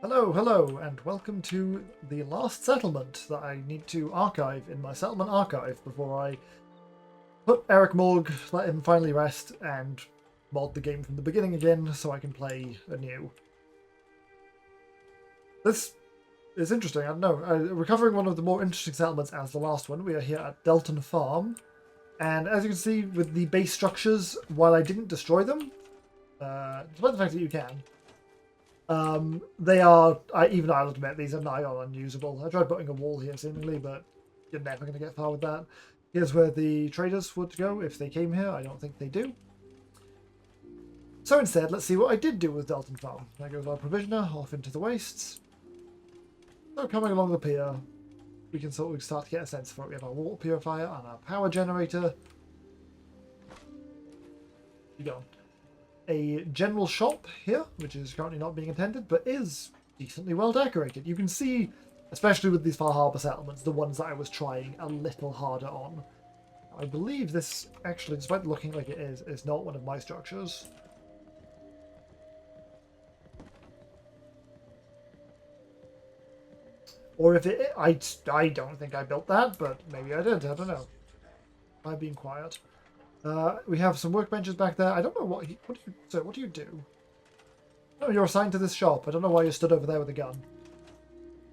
Hello, hello, and welcome to the last settlement that I need to archive in my settlement archive before I put Eric Morgue, let him finally rest, and mod the game from the beginning again so I can play anew. This is interesting, I don't know. Recovering one of the more interesting settlements as the last one, we are here at Dalton Farm, and as you can see with the base structures, while I didn't destroy them, despite the fact that you can, they are, even I'll admit, these are nigh on unusable. I tried putting a wall here seemingly, but you're never going to get far with that. Here's where the traders would go if they came here. I don't think they do. So instead, let's see what I did do with Dalton Farm. There goes our provisioner off into the wastes. So coming along the pier, we can sort of start to get a sense for it. We have our water purifier and our power generator. You go. A general shop here, which is currently not being attended, but is decently well decorated. You can see, especially with these far harbour settlements, the ones that I was trying a little harder on. I believe this, actually, despite looking like it is not one of my structures. Or if it, I don't think I built that, but maybe I did, I don't know. I'm being quiet. We have some workbenches back there. I don't know what do you do? Oh, you're assigned to this shop. I don't know why you stood over there with a gun.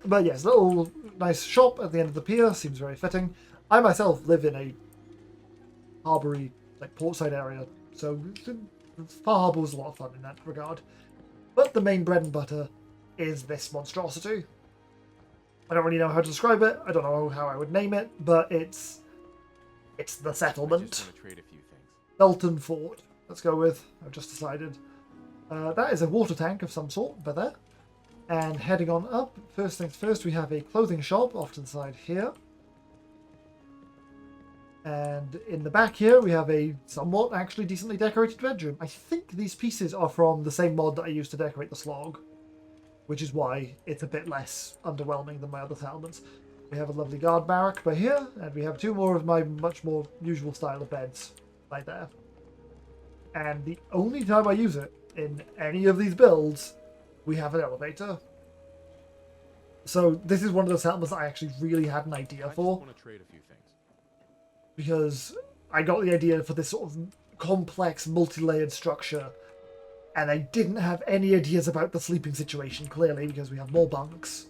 But yes, little nice shop at the end of the pier. Seems very fitting. I myself live in a harboury, like portside area, so Far Harbour was a lot of fun in that regard. But the main bread and butter is this monstrosity. I don't really know how to describe it. I don't know how I would name it, but it's the settlement. I just want to trade a few things. Dalton Fort. Let's go with. I've just decided. That is a water tank of some sort, by there. And heading on up, first things first, we have a clothing shop off to the side here. And in the back here, we have a somewhat actually decently decorated bedroom. I think these pieces are from the same mod that I used to decorate the slog, which is why it's a bit less underwhelming than my other settlements. We have a lovely guard barrack by here, and we have two more of my much more usual style of beds right there. And the only time I use it in any of these builds, we have an elevator. So this is one of the settlements that I actually really had an idea for. I just want to trade a few things. Because I got the idea for this sort of complex, multi-layered structure, and I didn't have any ideas about the sleeping situation, clearly, because we have more bunks.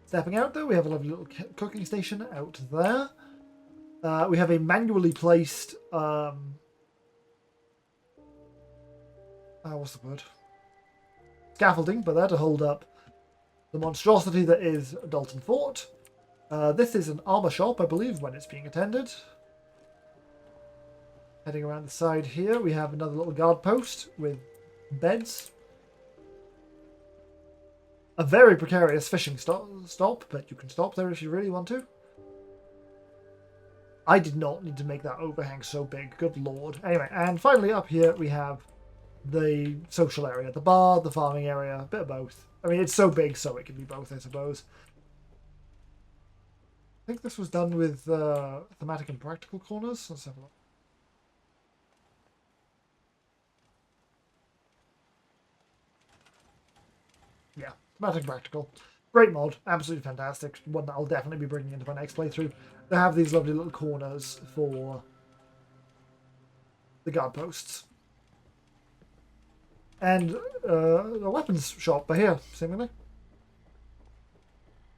Stepping out, though, we have a lovely little cooking station out there. We have a manually placed... what's the word? Scaffolding, but there to hold up the monstrosity that is Dalton Fort. This is an armour shop, I believe, when it's being attended. Heading around the side here, we have another little guard post with beds. A very precarious fishing stop, but you can stop there if you really want to. I did not need to make that overhang so big, good lord. Anyway, and finally up here we have the social area, the bar, the farming area, a bit of both. I mean, it's so big, so it can be both, I suppose. I think this was done with thematic and practical corners. Let's have a look. Yeah, thematic and practical. Great mod, absolutely fantastic. One that I'll definitely be bringing into my next playthrough. They have these lovely little corners for the guard posts. And a weapons shop by here, seemingly.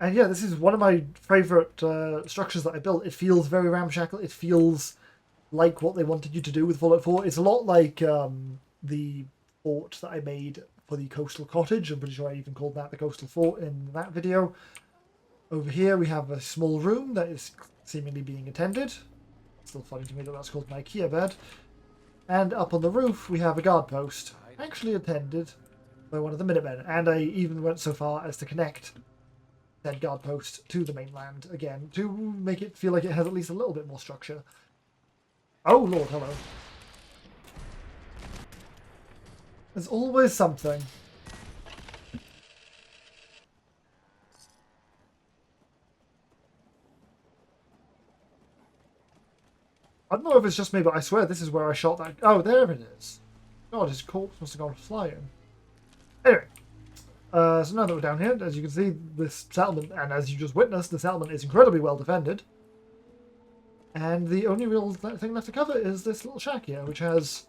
And yeah, this is one of my favourite structures that I built. It feels very ramshackle. It feels like what they wanted you to do with Fallout 4. It's a lot like the fort that I made for the coastal cottage. I'm pretty sure I even called that the coastal fort in that video. Over here we have a small room that is seemingly being attended. Still funny to me that that's called an IKEA bed. And up on the roof we have a guard post, actually attended by one of the Minutemen. And I even went so far as to connect that guard post to the mainland again to make it feel like it has at least a little bit more structure. Oh lord, hello. There's always something. I don't know if it's just me, but I swear this is where I shot that. Oh, there it is. God, his corpse must have gone flying. Anyway, So now that we're down here, as you can see, this settlement, and as you just witnessed, the settlement is incredibly well defended. And the only real thing left to cover is this little shack here, which has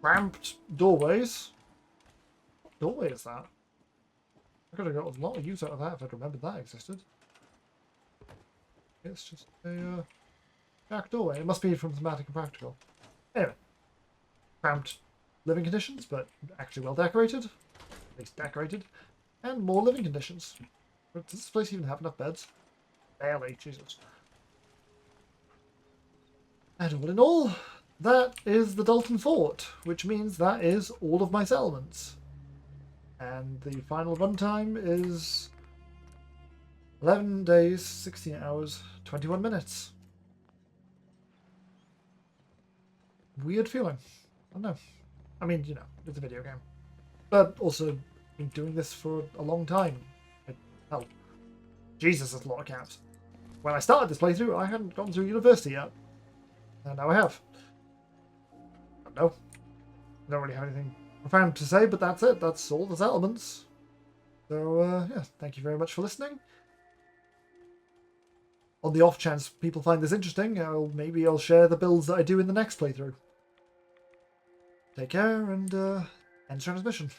cramped doorways. What doorway is that? I could have got a lot of use out of that if I'd remembered that existed. It's just a shack doorway. It must be from Thematic and Practical. Anyway, cramped living conditions, but actually well decorated. At least decorated. And more living conditions. But does this place even have enough beds? Barely, Jesus. And all in all, that is the Dalton Fort, which means that is all of my settlements. And the final runtime is 11 days, 16 hours, 21 minutes. Weird feeling. I don't know. I mean, you know, it's a video game. But also, been doing this for a long time. Hell, Jesus, that's a lot of caps. When I started this playthrough, I hadn't gone through university yet. And now I have. I don't know. I don't really have anything profound to say, but that's it. That's all the settlements. So, yeah, thank you very much for listening. On the off chance people find this interesting, maybe I'll share the builds that I do in the next playthrough. Take care, and end transmission.